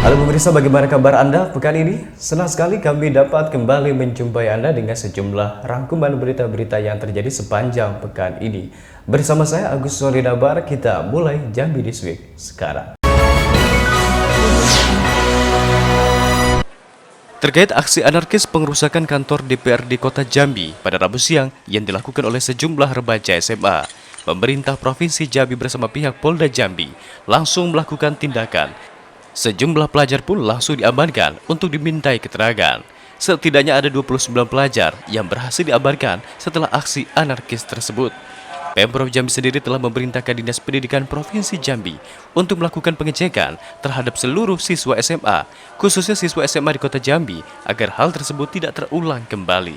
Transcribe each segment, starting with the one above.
Halo pemirsa, bagaimana kabar Anda pekan ini? Senang sekali kami dapat kembali menjumpai Anda dengan sejumlah rangkuman berita-berita yang terjadi sepanjang pekan ini. Bersama saya Agus Solidabar, kita mulai Jambi This Week sekarang. Terkait aksi anarkis pengerusakan kantor DPRD Kota Jambi pada Rabu siang yang dilakukan oleh sejumlah remaja SMA, pemerintah Provinsi Jambi bersama pihak Polda Jambi langsung melakukan tindakan. Sejumlah pelajar pun langsung diamankan untuk dimintai keterangan. Setidaknya ada 29 pelajar yang berhasil diamankan setelah aksi anarkis tersebut. Pemprov Jambi sendiri telah memerintahkan Dinas Pendidikan Provinsi Jambi untuk melakukan pengecekan terhadap seluruh siswa SMA, khususnya siswa SMA di Kota Jambi, agar hal tersebut tidak terulang kembali.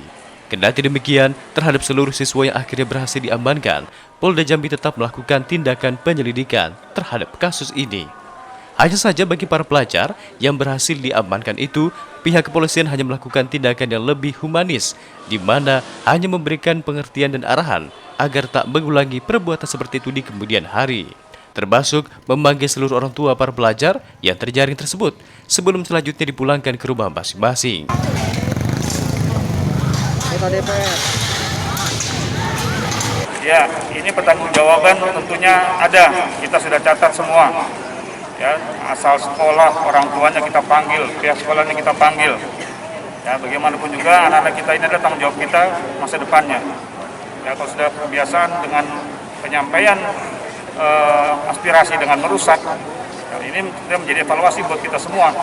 Kendati demikian, terhadap seluruh siswa yang akhirnya berhasil diamankan, Polda Jambi tetap melakukan tindakan penyelidikan terhadap kasus ini. Hanya saja bagi para pelajar yang berhasil diamankan itu, pihak kepolisian hanya melakukan tindakan yang lebih humanis, di mana hanya memberikan pengertian dan arahan agar tak mengulangi perbuatan seperti itu di kemudian hari. Termasuk memanggil seluruh orang tua para pelajar yang terjaring tersebut sebelum selanjutnya dipulangkan ke rumah masing-masing. Ya, ini pertanggungjawaban tentunya ada, kita sudah catat semua. Ya, asal sekolah, orang tuanya kita panggil, pihak sekolahnya kita panggil. Ya, bagaimanapun juga anak-anak kita ini adalah tanggung jawab kita masa depannya. Ya, kalau sudah kebiasaan dengan penyampaian aspirasi dengan merusak, ya, ini menjadi evaluasi buat kita semua.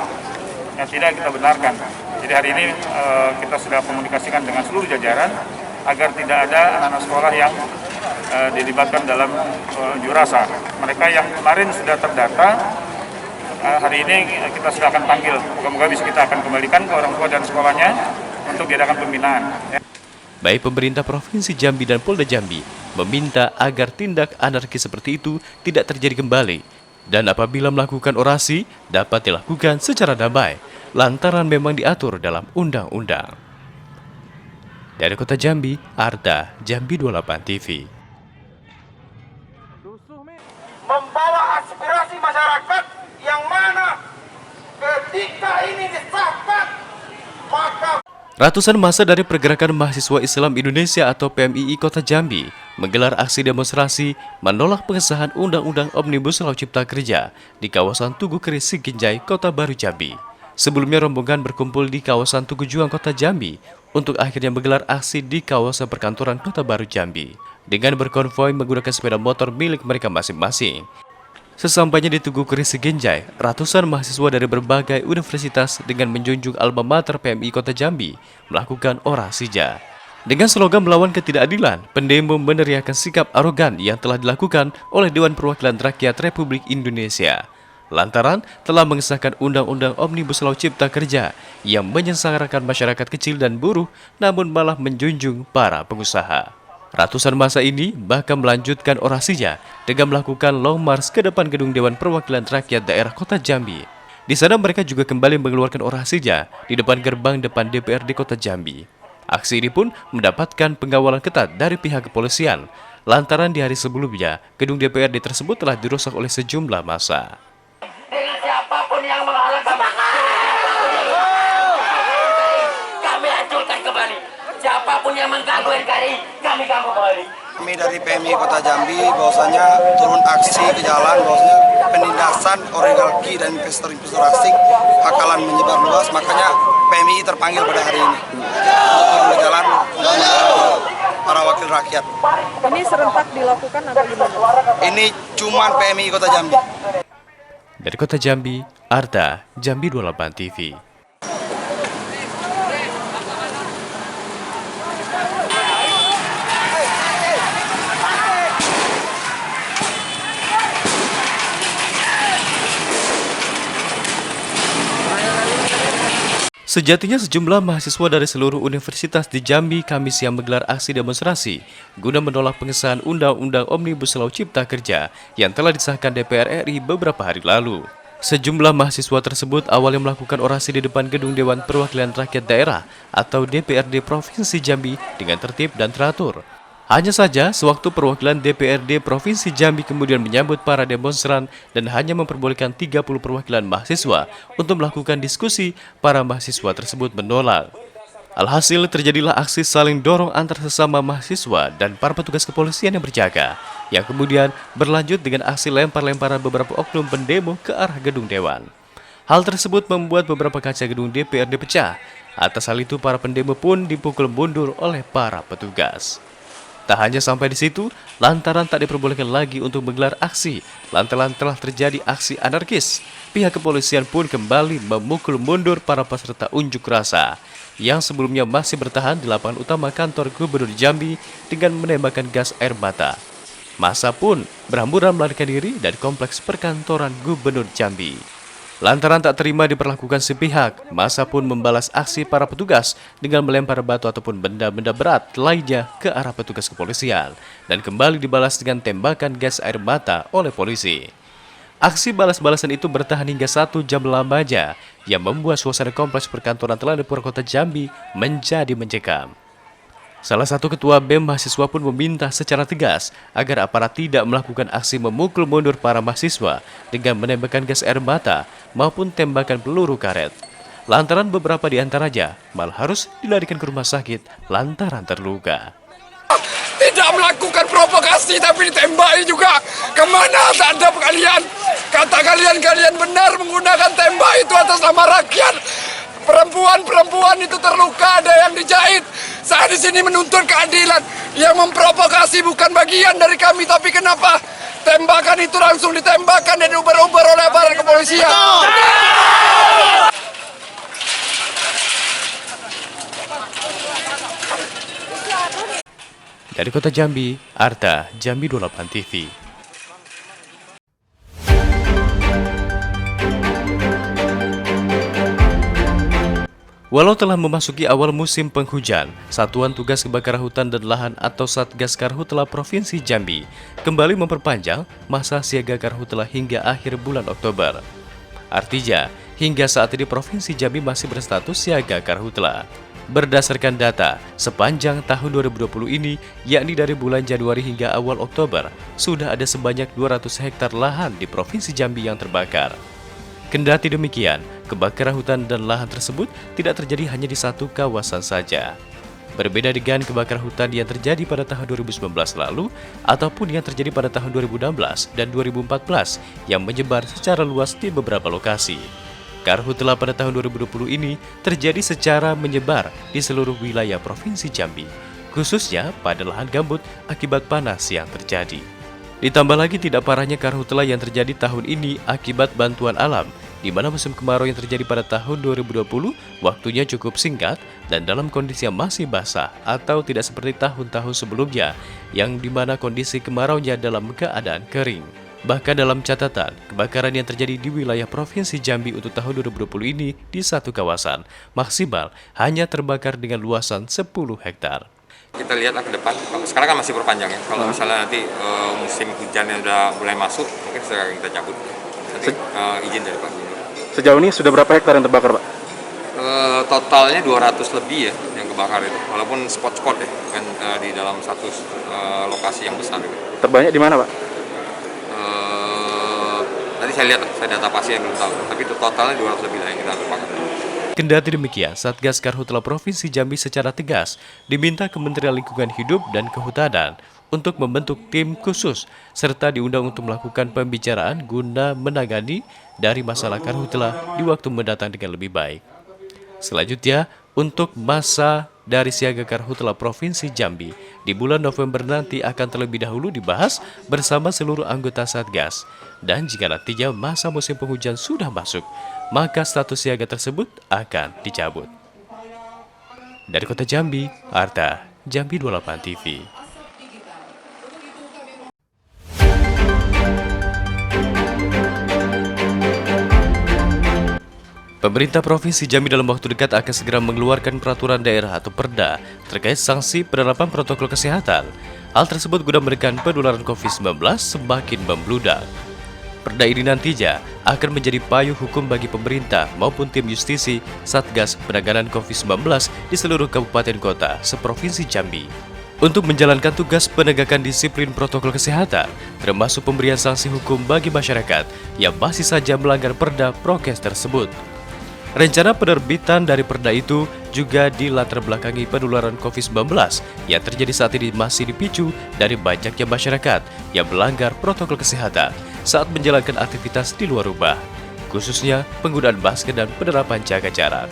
Yang tidak kita benarkan. Jadi hari ini kita sudah komunikasikan dengan seluruh jajaran agar tidak ada anak-anak sekolah yang dilibatkan dalam unjuk rasa. Mereka yang kemarin sudah terdata, hari ini kita sudah akan panggil. Moga-moga bisa kita akan kembalikan ke orang tua dan sekolahnya untuk diadakan pembinaan. Baik pemerintah Provinsi Jambi dan Polda Jambi meminta agar tindak anarkis seperti itu tidak terjadi kembali. Dan apabila melakukan orasi, dapat dilakukan secara damai, lantaran memang diatur dalam undang-undang. Dari Kota Jambi, Arda, Jambi 28 TV. Membawa aspirasi masyarakat yang mana ketika ini disahkan maka Ratusan massa dari Pergerakan Mahasiswa Islam Indonesia atau PMII Kota Jambi menggelar aksi demonstrasi menolak pengesahan Undang-Undang Omnibus Law Cipta Kerja di kawasan Tugu Keris Siginjai, Kota Baru Jambi. Sebelumnya rombongan berkumpul di kawasan Tugu Juang Kota Jambi untuk akhirnya menggelar aksi di kawasan perkantoran Kota Baru Jambi dengan berkonvoi menggunakan sepeda motor milik mereka masing-masing. Sesampainya di Tugu Keris Siginjai, ratusan mahasiswa dari berbagai universitas dengan menjunjung alma mater PMI Kota Jambi melakukan orasija. Dengan slogan melawan ketidakadilan, pendemo meneriakan sikap arogan yang telah dilakukan oleh Dewan Perwakilan Rakyat Republik Indonesia. Lantaran telah mengesahkan Undang-Undang Omnibus Law Cipta Kerja yang menyengsarakan masyarakat kecil dan buruh, namun malah menjunjung para pengusaha. Ratusan massa ini bahkan melanjutkan orasinya dengan melakukan long march ke depan gedung Dewan Perwakilan Rakyat Daerah Kota Jambi. Di sana mereka juga kembali mengeluarkan orasinya di depan gerbang depan DPRD Kota Jambi. Aksi ini pun mendapatkan pengawalan ketat dari pihak kepolisian, lantaran di hari sebelumnya gedung DPRD tersebut telah dirusak oleh sejumlah massa. dengan siapapun yang menghalang kami hancurkan kembali. Siapapun yang mengganggu NKRI, kami ganggu kembali. Kami dari PMI Kota Jambi bahwasanya turun aksi ke jalan, bahwasanya penindasan oligarki dan investor-investor asing bakalan menyebar luas, makanya PMI terpanggil pada hari ini untuk turun ke jalan para wakil rakyat. Ini serentak dilakukan atau gimana? Ini cuman PMI Kota Jambi. Dari Kota Jambi, Arda, Jambi 28 TV. Sejatinya sejumlah mahasiswa dari seluruh universitas di Jambi Kamis siang menggelar aksi demonstrasi guna menolak pengesahan Undang-Undang Omnibus Law Cipta Kerja yang telah disahkan DPR RI beberapa hari lalu. Sejumlah mahasiswa tersebut awalnya melakukan orasi di depan gedung Dewan Perwakilan Rakyat Daerah atau DPRD Provinsi Jambi dengan tertib dan teratur. Hanya saja, sewaktu perwakilan DPRD Provinsi Jambi kemudian menyambut para demonstran dan hanya memperbolehkan 30 perwakilan mahasiswa untuk melakukan diskusi, para mahasiswa tersebut menolak. Alhasil terjadilah aksi saling dorong antar sesama mahasiswa dan para petugas kepolisian yang berjaga, yang kemudian berlanjut dengan aksi lempar-lemparan beberapa oknum pendemo ke arah gedung Dewan. Hal tersebut membuat beberapa kaca gedung DPRD pecah. Atas hal itu, para pendemo pun dipukul mundur oleh para petugas. Tak hanya sampai di situ, lantaran tak diperbolehkan lagi untuk menggelar aksi, lantaran telah terjadi aksi anarkis. Pihak kepolisian pun kembali memukul mundur para peserta unjuk rasa yang sebelumnya masih bertahan di lapangan utama kantor Gubernur Jambi dengan menembakkan gas air mata. Massa pun berhamburan melarikan diri dari kompleks perkantoran Gubernur Jambi. Lantaran tak terima diperlakukan sepihak, massa pun membalas aksi para petugas dengan melempar batu ataupun benda-benda berat lainnya ke arah petugas kepolisian dan kembali dibalas dengan tembakan gas air mata oleh polisi. Aksi balas-balasan itu bertahan hingga 1 jam lamanya yang membuat suasana kompleks perkantoran Teladan Purwokota Jambi menjadi mencekam. Salah satu ketua BEM mahasiswa pun meminta secara tegas agar aparat tidak melakukan aksi memukul mundur para mahasiswa dengan menembakkan gas air mata maupun tembakan peluru karet. Lantaran beberapa di antaranya malah harus dilarikan ke rumah sakit lantaran terluka. Tidak melakukan provokasi tapi ditembaki juga. Kemana ada kalian? Kata kalian benar menggunakan tembak itu atas nama rakyat. Perempuan itu terluka, ada yang dijahit. Saya di sini menuntut keadilan. Yang memprovokasi bukan bagian dari kami, tapi kenapa tembakan itu langsung ditembakkan dan diubar-ubar oleh aparat kepolisian? Dari Kota Jambi, Arta, Jambi 28 TV. Walau telah memasuki awal musim penghujan, Satuan Tugas Kebakaran Hutan dan Lahan atau Satgas Karhutla Provinsi Jambi kembali memperpanjang masa siaga karhutla hingga akhir bulan Oktober. Artinya, hingga saat ini Provinsi Jambi masih berstatus siaga karhutla. Berdasarkan data, sepanjang tahun 2020 ini, yakni dari bulan Januari hingga awal Oktober, sudah ada sebanyak 200 hektar lahan di Provinsi Jambi yang terbakar. Kendati demikian, kebakaran hutan dan lahan tersebut tidak terjadi hanya di satu kawasan saja. Berbeda dengan kebakaran hutan yang terjadi pada tahun 2019 lalu, ataupun yang terjadi pada tahun 2016 dan 2014 yang menyebar secara luas di beberapa lokasi. Karhutla pada tahun 2020 ini terjadi secara menyebar di seluruh wilayah Provinsi Jambi, khususnya pada lahan gambut akibat panas yang terjadi. Ditambah lagi tidak parahnya karhutla yang terjadi tahun ini akibat bantuan alam, di mana musim kemarau yang terjadi pada tahun 2020 waktunya cukup singkat dan dalam kondisi yang masih basah atau tidak seperti tahun-tahun sebelumnya yang dimana kondisi kemaraunya dalam keadaan kering. Bahkan dalam catatan, kebakaran yang terjadi di wilayah Provinsi Jambi untuk tahun 2020 ini di satu kawasan maksimal hanya terbakar dengan luasan 10 hektar. Kita lihatlah ke depan, sekarang kan masih perpanjang ya, kalau misalnya nanti musim hujannya udah mulai masuk, mungkin sekarang kita cabut, nanti izin dari Pak Gubernur. Sejauh ini sudah berapa hektar yang terbakar Pak? Totalnya 200 lebih ya yang kebakar itu, walaupun spot-spot ya, kan di dalam satu lokasi yang besar itu. Terbanyak di mana Pak? Nanti saya lihat, saya data pasti yang belum tahu, tapi itu totalnya 200 lebih lah yang kita terbakar. Kendati demikian, Satgas Karhutla Provinsi Jambi secara tegas diminta Kementerian Lingkungan Hidup dan Kehutanan untuk membentuk tim khusus serta diundang untuk melakukan pembicaraan guna menangani dari masalah karhutla di waktu mendatang dengan lebih baik. Selanjutnya, untuk masa dari siaga karhutla Provinsi Jambi di bulan November nanti akan terlebih dahulu dibahas bersama seluruh anggota Satgas. Dan jika nantinya masa musim penghujan sudah masuk, maka status siaga tersebut akan dicabut. Dari Kota Jambi, Arta, Jambi 28 TV. Pemerintah Provinsi Jambi dalam waktu dekat akan segera mengeluarkan peraturan daerah atau Perda terkait sanksi penerapan protokol kesehatan. Hal tersebut guna menekan penularan COVID-19 semakin membludak. Perda ini nantinya akan menjadi payung hukum bagi pemerintah maupun tim justisi Satgas Penanganan COVID-19 di seluruh kabupaten kota seprovinsi Jambi. untuk menjalankan tugas penegakan disiplin protokol kesehatan, termasuk pemberian sanksi hukum bagi masyarakat yang masih saja melanggar perda prokes tersebut. Rencana penerbitan dari perda itu juga dilatar belakangi penularan COVID-19 yang terjadi saat ini masih dipicu dari banyaknya masyarakat yang melanggar protokol kesehatan saat menjalankan aktivitas di luar rumah, khususnya penggunaan masker dan penerapan jaga jarak.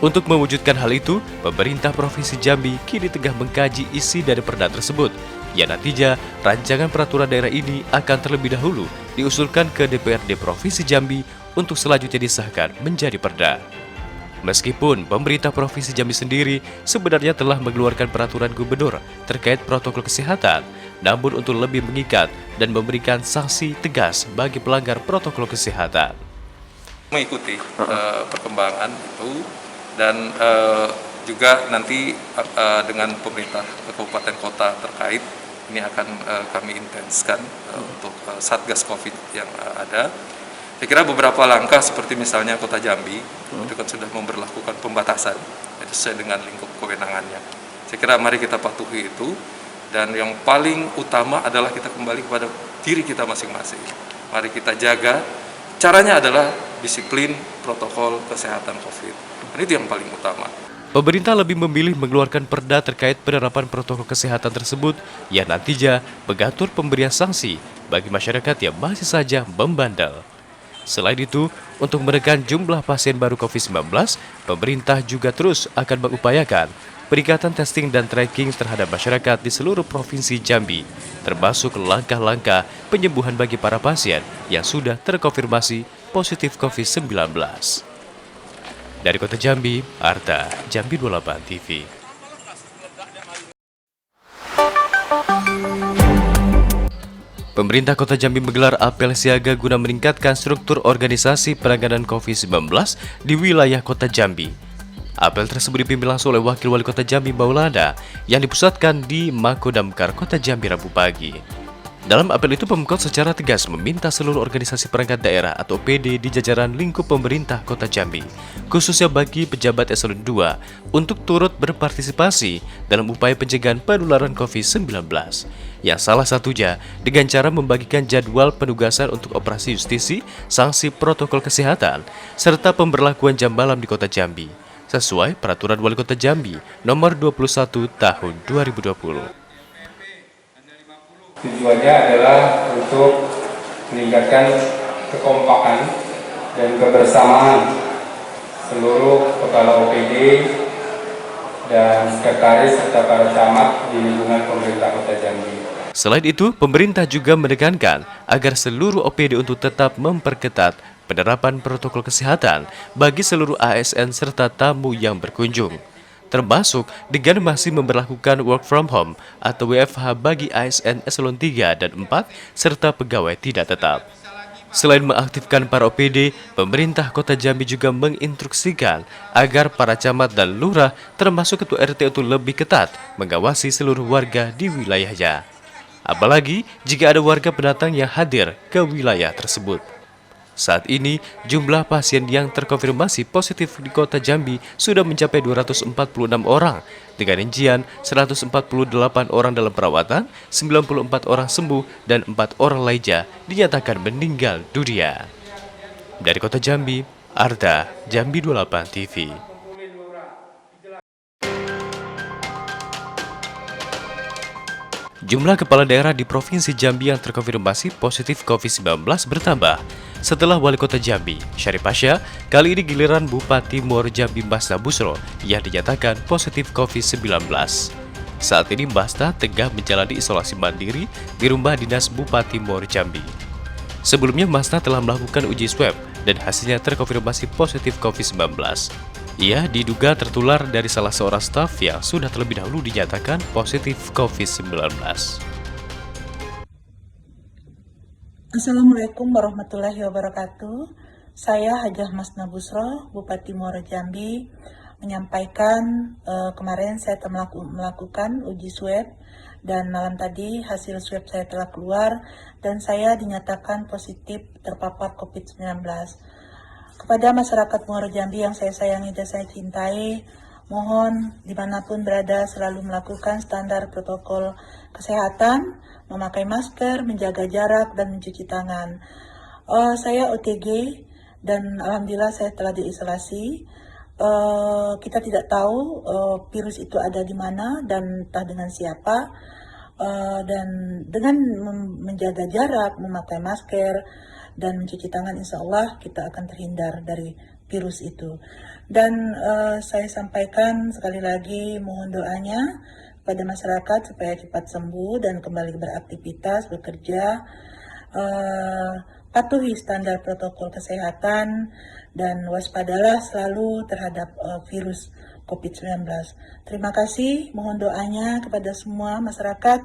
Untuk mewujudkan hal itu, pemerintah Provinsi Jambi kini tengah mengkaji isi dari perda tersebut. Ya nantinya, rancangan peraturan daerah ini akan terlebih dahulu diusulkan ke DPRD Provinsi Jambi untuk selanjutnya disahkan menjadi perda. Meskipun pemerintah Provinsi Jambi sendiri sebenarnya telah mengeluarkan peraturan gubernur terkait protokol kesehatan, namun untuk lebih mengikat dan memberikan sanksi tegas bagi pelanggar protokol kesehatan. Mengikuti perkembangan itu dan juga nanti dengan pemerintah kabupaten kota terkait ini akan kami intenskan untuk Satgas Covid yang ada. Saya kira beberapa langkah seperti misalnya Kota Jambi itu kan sudah memberlakukan pembatasan sesuai dengan lingkup kewenangannya. Saya kira mari kita patuhi itu, dan yang paling utama adalah kita kembali kepada diri kita masing-masing. Mari kita jaga. Caranya adalah disiplin protokol kesehatan COVID. Dan itu yang paling utama. Pemerintah lebih memilih mengeluarkan perda terkait penerapan protokol kesehatan tersebut yang nantinya mengatur pemberian sanksi bagi masyarakat yang masih saja membandel. Selain itu, untuk menekan jumlah pasien baru COVID-19, pemerintah juga terus akan mengupayakan peningkatan testing dan tracking terhadap masyarakat di seluruh Provinsi Jambi, termasuk langkah-langkah penyembuhan bagi para pasien yang sudah terkonfirmasi positif COVID-19. Dari Kota Jambi, Arta, Jambi 28 TV. Pemerintah Kota Jambi menggelar apel siaga guna meningkatkan struktur organisasi penanganan COVID-19 di wilayah Kota Jambi. Apel tersebut dipimpin langsung oleh Wakil Wali Kota Jambi Maulana yang dipusatkan di Mako Damkar Kota Jambi Rabu pagi. Dalam apel itu, Pemkot secara tegas meminta seluruh organisasi perangkat daerah atau PD di jajaran lingkup pemerintah Kota Jambi, khususnya bagi pejabat eselon 2, untuk turut berpartisipasi dalam upaya pencegahan penularan COVID-19, yang salah satunya dengan cara membagikan jadwal penugasan untuk operasi justisi, sanksi protokol kesehatan, serta pemberlakuan jam malam di Kota Jambi, sesuai Peraturan Wali Kota Jambi Nomor 21 Tahun 2020. Tujuannya adalah untuk meningkatkan kekompakan dan kebersamaan seluruh kepala OPD dan sekretaris serta para camat di lingkungan pemerintah Kota Jambi. Selain itu, pemerintah juga menekankan agar seluruh OPD untuk tetap memperketat penerapan protokol kesehatan bagi seluruh ASN serta tamu yang berkunjung, termasuk dengan masih memberlakukan work from home atau WFH bagi ASN eselon 3 dan 4 serta pegawai tidak tetap. Selain mengaktifkan para OPD, pemerintah Kota Jambi juga menginstruksikan agar para camat dan lurah termasuk ketua RT untuk lebih ketat mengawasi seluruh warga di wilayahnya. Apalagi jika ada warga pendatang yang hadir ke wilayah tersebut. Saat ini, jumlah pasien yang terkonfirmasi positif di Kota Jambi sudah mencapai 246 orang, dengan rincian 148 orang dalam perawatan, 94 orang sembuh, dan 4 orang lainnya dinyatakan meninggal dunia. Dari Kota Jambi, Arta, Jambi 28 TV. Jumlah kepala daerah di Provinsi Jambi yang terkonfirmasi positif COVID-19 bertambah setelah Wali Kota Jambi, Syarif Pasha, kali ini giliran Bupati Muaro Jambi Mbasta Busro yang dinyatakan positif COVID-19. Saat ini Mbasta tengah menjalani isolasi mandiri di rumah dinas Bupati Muaro Jambi. Sebelumnya Mbasta telah melakukan uji swab dan hasilnya terkonfirmasi positif COVID-19. Ia diduga tertular dari salah seorang staf yang sudah terlebih dahulu dinyatakan positif COVID-19. Assalamualaikum warahmatullahi wabarakatuh. Saya Hajah Masna Busro, Bupati Muaro Jambi, menyampaikan kemarin saya telah melakukan uji swab dan malam tadi hasil swab saya telah keluar dan saya dinyatakan positif terpapar COVID-19. Kepada masyarakat Muaro Jambi yang saya sayangi dan saya cintai, Mohon dimanapun berada selalu melakukan standar protokol kesehatan, memakai masker, menjaga jarak, dan mencuci tangan. Saya OTG dan alhamdulillah saya telah diisolasi. Kita tidak tahu virus itu ada di mana dan entah dengan siapa. Dan dengan menjaga jarak, memakai masker, dan mencuci tangan, insya Allah kita akan terhindar dari virus itu. Dan saya sampaikan sekali lagi mohon doanya pada masyarakat supaya cepat sembuh dan kembali beraktivitas, bekerja, patuhi standar protokol kesehatan, dan waspadalah selalu terhadap virus COVID-19. Terima kasih, mohon doanya kepada semua masyarakat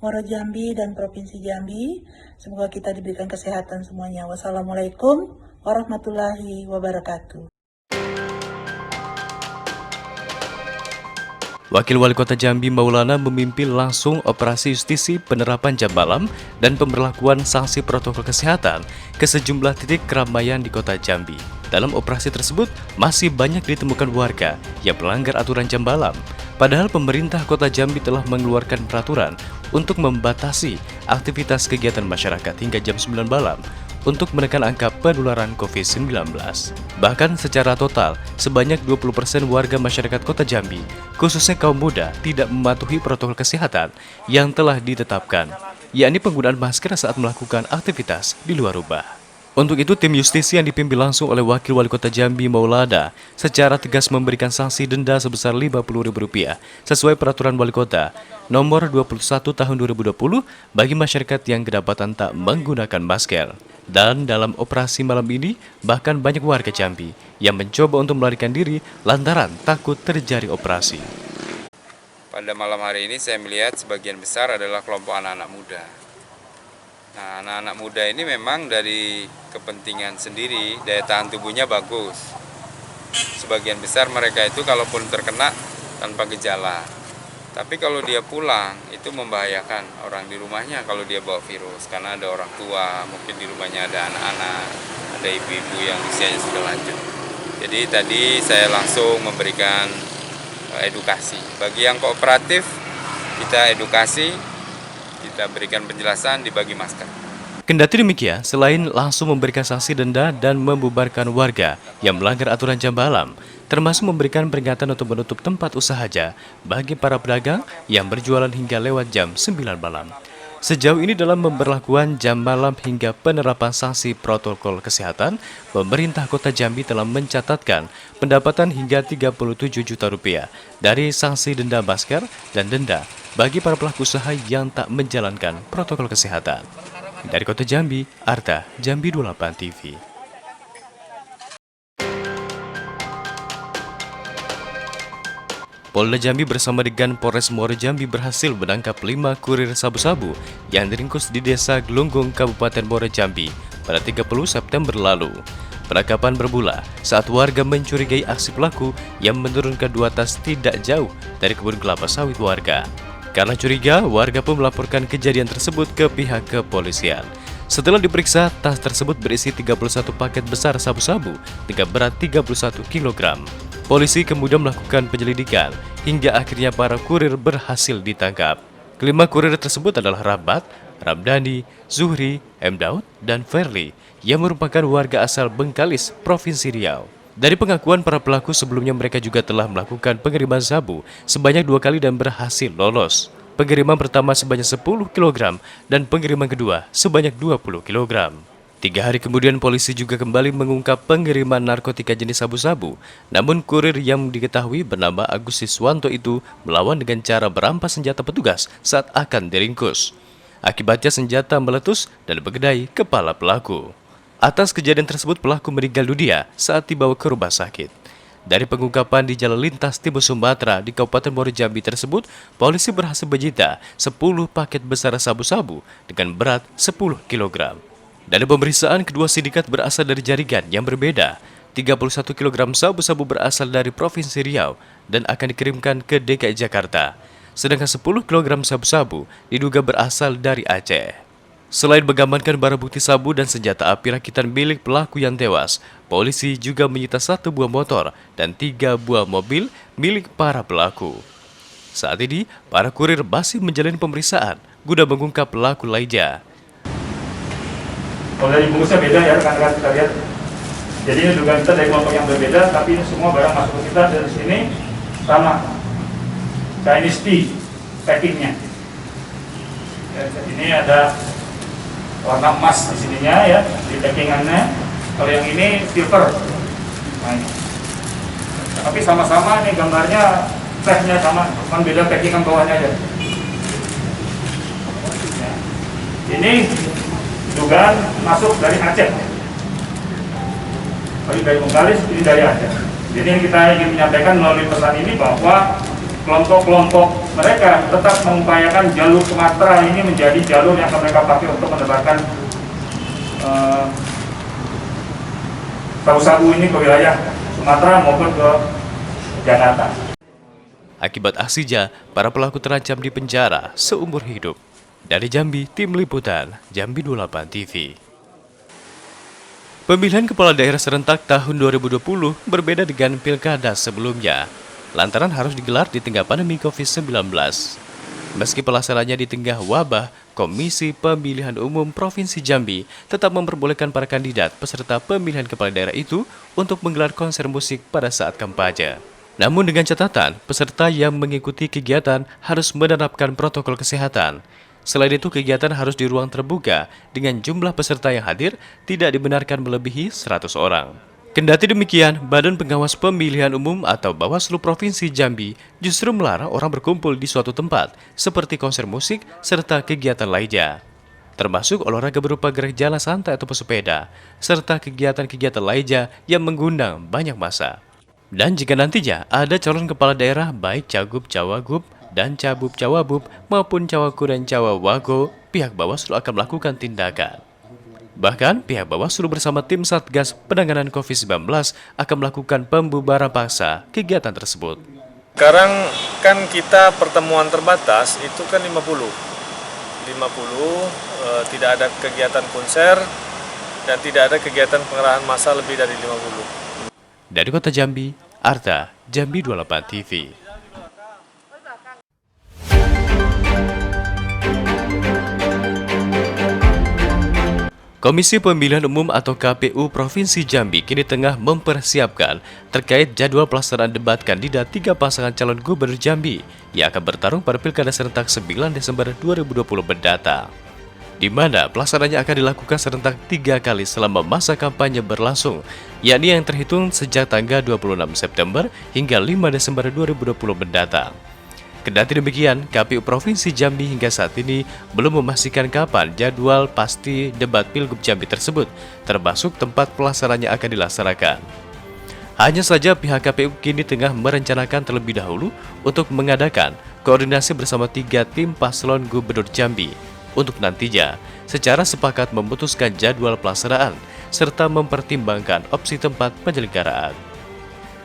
Muaro Jambi dan Provinsi Jambi. Semoga kita diberikan kesehatan semuanya. Wassalamualaikum warahmatullahi wabarakatuh. Wakil Wali Kota Jambi Maulana memimpin langsung operasi justisi penerapan jam malam dan pemberlakuan sanksi protokol kesehatan ke sejumlah titik keramaian di Kota Jambi. Dalam operasi tersebut, masih banyak ditemukan warga yang melanggar aturan jam malam. Padahal pemerintah Kota Jambi telah mengeluarkan peraturan untuk membatasi aktivitas kegiatan masyarakat hingga jam 9 malam untuk menekan angka penularan COVID-19. Bahkan secara total, sebanyak 20% warga masyarakat Kota Jambi, khususnya kaum muda, tidak mematuhi protokol kesehatan yang telah ditetapkan, yakni penggunaan masker saat melakukan aktivitas di luar rumah. Untuk itu, tim justisi yang dipimpin langsung oleh Wakil Wali Kota Jambi Maulana secara tegas memberikan sanksi denda sebesar Rp50.000 sesuai Peraturan Wali Kota Nomor 21 Tahun 2020 bagi masyarakat yang kedapatan tak menggunakan masker. Dan dalam operasi malam ini, bahkan banyak warga Jambi yang mencoba untuk melarikan diri lantaran takut terjadi operasi. Pada malam hari ini saya melihat sebagian besar adalah kelompok anak-anak muda. Nah, anak-anak muda ini memang dari kepentingan sendiri, daya tahan tubuhnya bagus. Sebagian besar mereka itu kalaupun terkena tanpa gejala. Tapi kalau dia pulang, itu membahayakan orang di rumahnya kalau dia bawa virus. Karena ada orang tua, mungkin di rumahnya ada anak-anak, ada ibu-ibu yang usianya sudah lanjut. Jadi tadi saya langsung memberikan edukasi. Bagi yang kooperatif, kita edukasi, kita berikan penjelasan, dibagi masker. Kendati demikian, selain langsung memberikan sanksi denda dan membubarkan warga yang melanggar aturan jam malam, termasuk memberikan peringatan untuk menutup tempat usaha bagi para pedagang yang berjualan hingga lewat jam 9 malam. Sejauh ini dalam pemberlakuan jam malam hingga penerapan sanksi protokol kesehatan, pemerintah Kota Jambi telah mencatatkan pendapatan hingga Rp37 juta dari sanksi denda masker dan denda bagi para pelaku usaha yang tak menjalankan protokol kesehatan. Dari Kota Jambi, Arta, Jambi 28 TV. Polda Jambi bersama dengan Polres Muaro Jambi berhasil menangkap 5 kurir sabu-sabu yang diringkus di Desa Gelunggung, Kabupaten Muaro Jambi pada 30 September lalu. Penangkapan bermula saat warga mencurigai aksi pelaku yang menurunkan 2 tas tidak jauh dari kebun kelapa sawit warga. Karena curiga, warga pun melaporkan kejadian tersebut ke pihak kepolisian. Setelah diperiksa, tas tersebut berisi 31 paket besar sabu-sabu dengan berat 31 kg. Polisi kemudian melakukan penyelidikan hingga akhirnya para kurir berhasil ditangkap. Kelima kurir tersebut adalah Rabat, Ramdhani, Zuhri, M. Daud, dan Ferli yang merupakan warga asal Bengkalis, Provinsi Riau. Dari pengakuan para pelaku sebelumnya mereka juga telah melakukan pengiriman sabu sebanyak 2 kali dan berhasil lolos. Pengiriman pertama sebanyak 10 kg dan pengiriman kedua sebanyak 20 kg. 3 hari kemudian polisi juga kembali mengungkap pengiriman narkotika jenis sabu-sabu. Namun kurir yang diketahui bernama Agus Siswanto itu melawan dengan cara merampas senjata petugas saat akan diringkus. Akibatnya senjata meletus dan mengenai kepala pelaku. Atas kejadian tersebut pelaku meninggal dunia saat dibawa ke rumah sakit. Dari pengungkapan di Jalan Lintas Timur Sumatera di Kabupaten Muaro Jambi tersebut, polisi berhasil menyita 10 paket besar sabu-sabu dengan berat 10 kg. Dari pemeriksaan, kedua sindikat berasal dari jaringan yang berbeda. 31 kg sabu-sabu berasal dari Provinsi Riau dan akan dikirimkan ke DKI Jakarta. Sedangkan 10 kg sabu-sabu diduga berasal dari Aceh. Selain mengamankan barang bukti sabu dan senjata api rakitan milik pelaku yang tewas, polisi juga menyita 1 buah motor dan 3 buah mobil milik para pelaku. Saat ini, para kurir masih menjalani pemeriksaan guna mengungkap pelaku lainnya. Kalau dari bungkusnya beda ya rekan-rekan kita lihat. Jadi ini dugaan kita dari kelompok yang berbeda, tapi ini semua barang masuk ke kita dari sini sama. Chinese tea packingnya. Ya, ini ada warna emas di sininya ya, di packingannya. Kalau yang ini silver. Nah, ini. Tapi sama-sama nih gambarnya, tehnya sama, cuma beda packingan bawahnya aja. Ya. Ini dugaan masuk dari Aceh. Dari Bengkalis, ini dari Aceh. Jadi yang kita ingin menyampaikan melalui pesan ini bahwa kelompok-kelompok mereka tetap mengupayakan jalur Sumatera ini menjadi jalur yang akan mereka pakai untuk menebarkan sabu-sabu ini ke wilayah Sumatera maupun ke Jakarta. Akibat aksinya, para pelaku terancam di penjara seumur hidup. Dari Jambi, Tim Liputan, Jambi 28 TV. Pemilihan kepala daerah serentak tahun 2020 berbeda dengan pilkada sebelumnya, lantaran harus digelar di tengah pandemi COVID-19. Meski pelaksananya di tengah wabah, Komisi Pemilihan Umum Provinsi Jambi tetap memperbolehkan para kandidat peserta pemilihan kepala daerah itu untuk menggelar konser musik pada saat kampanye. Namun dengan catatan, peserta yang mengikuti kegiatan harus menerapkan protokol kesehatan. Selain itu, kegiatan harus di ruang terbuka dengan jumlah peserta yang hadir tidak dibenarkan melebihi 100 orang. Kendati demikian, Badan Pengawas Pemilihan Umum atau Bawaslu Provinsi Jambi justru melarang orang berkumpul di suatu tempat seperti konser musik serta kegiatan lainnya, termasuk olahraga berupa gerak jalan santai atau pesepeda, serta kegiatan-kegiatan lainnya yang mengundang banyak massa. Dan jika nantinya ada calon kepala daerah baik cagup, cawagup, dan cabub cawabub maupun cawaku dan cawawago, pihak Bawaslu akan melakukan tindakan. Bahkan pihak Bawaslu bersama tim Satgas Penanganan COVID-19 akan melakukan pembubaran paksa kegiatan tersebut. Sekarang kan kita pertemuan terbatas itu kan 50, tidak ada kegiatan konser dan tidak ada kegiatan pengerahan massa lebih dari 50. Dari Kota Jambi, Arta, Jambi 28 TV. Komisi Pemilihan Umum atau KPU Provinsi Jambi kini tengah mempersiapkan terkait jadwal pelaksanaan debat kandidat 3 pasangan calon gubernur Jambi yang akan bertarung pada Pilkada serentak 9 Desember 2020 mendatang, di mana pelaksanaannya akan dilakukan serentak 3 kali selama masa kampanye berlangsung, yakni yang terhitung sejak tanggal 26 September hingga 5 Desember 2020 mendatang. Kendati demikian, KPU Provinsi Jambi hingga saat ini belum memastikan kapan jadwal pasti debat Pilgub Jambi tersebut, termasuk tempat pelaksanaannya akan dilaksanakan. Hanya saja pihak KPU kini tengah merencanakan terlebih dahulu untuk mengadakan koordinasi bersama 3 tim paslon Gubernur Jambi untuk nantinya secara sepakat memutuskan jadwal pelaksanaan serta mempertimbangkan opsi tempat penyelenggaraan.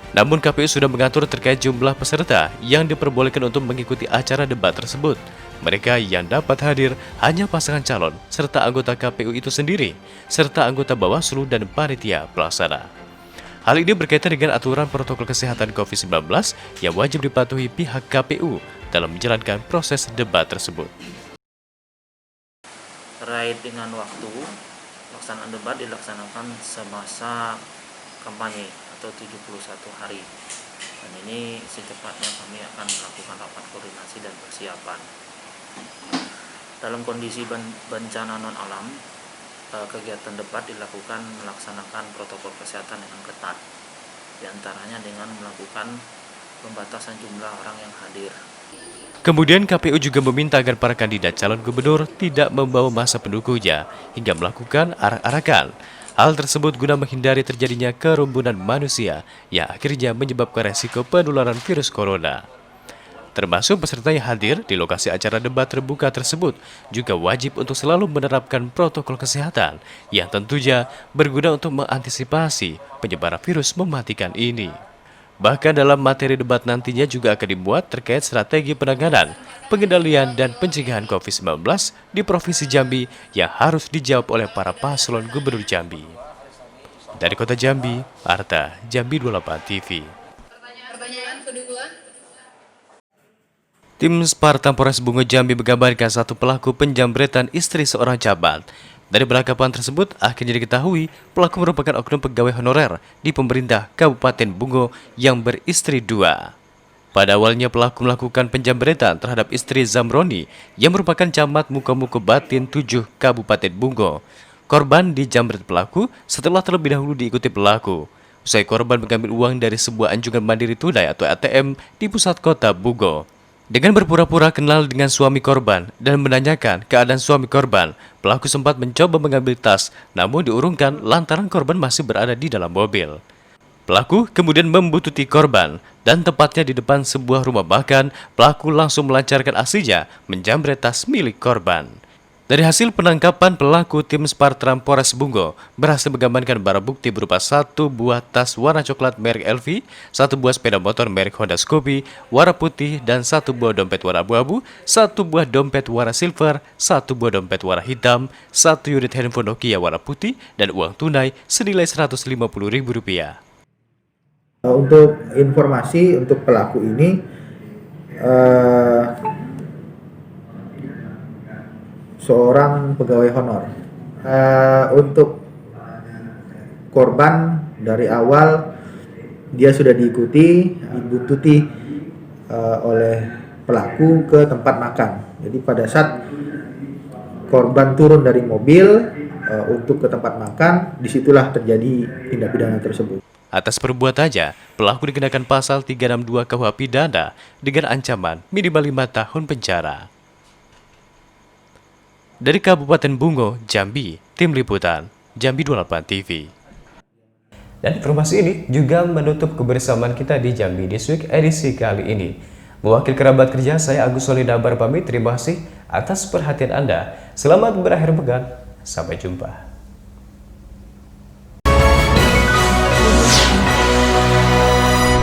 Namun KPU sudah mengatur terkait jumlah peserta yang diperbolehkan untuk mengikuti acara debat tersebut. Mereka yang dapat hadir hanya pasangan calon serta anggota KPU itu sendiri, serta anggota Bawaslu dan panitia pelaksana. Hal ini berkaitan dengan aturan protokol kesehatan COVID-19 yang wajib dipatuhi pihak KPU dalam menjalankan proses debat tersebut. Terkait dengan waktu, pelaksanaan debat dilaksanakan semasa kampanye atau 71 hari. Dan ini secepatnya kami akan melakukan rapat koordinasi dan persiapan. Dalam kondisi bencana non-alam, kegiatan debat dilakukan melaksanakan protokol kesehatan dengan ketat, di antaranya dengan melakukan pembatasan jumlah orang yang hadir. Kemudian KPU juga meminta agar para kandidat calon gubernur tidak membawa massa pendukungnya hingga melakukan arak-arakan. Hal tersebut guna menghindari terjadinya kerumunan manusia yang akhirnya menyebabkan resiko penularan virus corona. Termasuk peserta yang hadir di lokasi acara debat terbuka tersebut juga wajib untuk selalu menerapkan protokol kesehatan yang tentunya berguna untuk mengantisipasi penyebaran virus mematikan ini. Bahkan dalam materi debat nantinya juga akan dibuat terkait strategi penanganan, pengendalian, dan pencegahan COVID-19 di Provinsi Jambi yang harus dijawab oleh para paslon Gubernur Jambi. Dari Kota Jambi, Arta, Jambi 28 TV. Pertanyaan kedua. Tim Spartan Polres Bungo Jambi menggambarkan satu pelaku penjambretan istri seorang camat. Dari penangkapan tersebut, akhirnya diketahui pelaku merupakan oknum pegawai honorer di pemerintah Kabupaten Bungo yang beristri 2. Pada awalnya pelaku melakukan penjambretan terhadap istri Zamroni yang merupakan camat Muko-Muko Batin 7 Kabupaten Bungo. Korban dijambret pelaku setelah terlebih dahulu diikuti pelaku. Usai korban mengambil uang dari sebuah anjungan mandiri tunai atau ATM di pusat kota Bungo. Dengan berpura-pura kenal dengan suami korban dan menanyakan keadaan suami korban, pelaku sempat mencoba mengambil tas, namun diurungkan lantaran korban masih berada di dalam mobil. Pelaku kemudian membuntuti korban, dan tepatnya di depan sebuah rumah makan, pelaku langsung melancarkan aksinya menjambret tas milik korban. Dari hasil penangkapan pelaku, tim Spartan Polres Bungo berhasil mengamankan barang bukti berupa 1 buah tas warna coklat merek LV, 1 buah sepeda motor merek Honda Scoopy warna putih, dan 1 buah dompet warna abu-abu, 1 buah dompet warna silver, 1 buah dompet warna hitam, 1 unit handphone Nokia warna putih, dan uang tunai senilai Rp150.000. Untuk informasi untuk pelaku ini, seorang pegawai honor. Untuk korban dari awal dia sudah dibuntuti oleh pelaku ke tempat makan. Jadi pada saat korban turun dari mobil untuk ke tempat makan, disitulah terjadi tindak pidana tersebut. Atas perbuatannya, pelaku dikenakan pasal 362 KUH Pidana dengan ancaman minimal 5 tahun penjara. Dari Kabupaten Bungo, Jambi, Tim Liputan, Jambi 28 TV. Dan informasi ini juga menutup kebersamaan kita di Jambi This Week edisi kali ini. Mewakili kerabat kerja, saya Agus Solina pamit. Terima kasih atas perhatian Anda. Selamat berakhir pekan. Sampai jumpa.